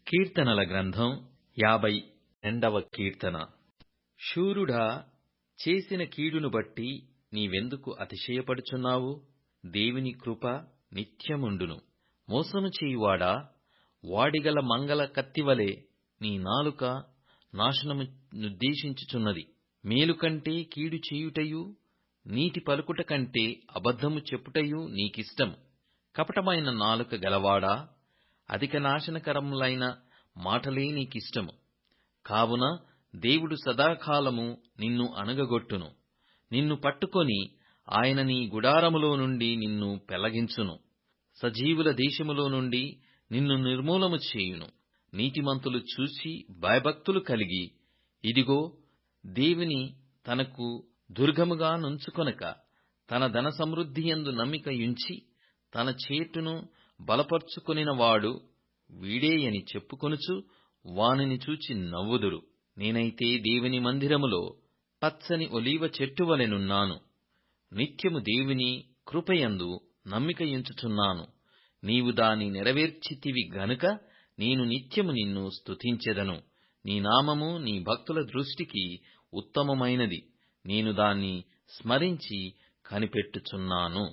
కీర్తనల గ్రంథం 52వ కీర్తన. శూరుడా, చేసిన కీడును బట్టి నీవెందుకు అతిశయపడుచున్నావు? దేవుని కృప నిత్యముండును. మోసము చేయువాడా, వాడిగల మంగళ కత్తివలె నీ నాలుక నాశనము నుద్దేశించుచున్నది. మేలు కంటే కీడు చేయుటయు, నీతి పలుకుట కంటే అబద్ధము చెప్పుటయు నీకిష్టము. కపటమైన నాలుక గలవాడా, అధిక నాశనకరములైన మాటలే నీకిష్టము. కావున దేవుడు సదాకాలము నిన్ను అణగగొట్టును. నిన్ను పట్టుకొని ఆయన నీ గుడారములో నుండి నిన్ను పెళ్లగించును. సజీవుల దేశములో నుండి నిన్ను నిర్మూలము చేయును. నీతిమంతులు చూసి భయభక్తులు కలిగి, ఇదిగో, దేవుని తనకు దుర్గముగా నుంచుకొనక, తన ధన సమృద్ధియందు నమ్మిక యుంచి, తన చేటును బలపర్చుకొనినవాడు వీడేయని చెప్పుకొనుచు వానిని చూచి నవ్వుదురు. నేనైతే దేవుని మందిరములో పచ్చని ఒలీవ చెట్టువలెనున్నాను. నిత్యము దేవుని కృపయందు నమ్మిక యుంచుచున్నాను. నీవు దాని నెరవేర్చితివి గనుక నేను నిత్యము నిన్ను స్తుతించెదను. నీ నామము నీ భక్తుల దృష్టికి ఉత్తమమైనది. నేను దాన్ని స్మరించి కనిపెట్టుచున్నాను.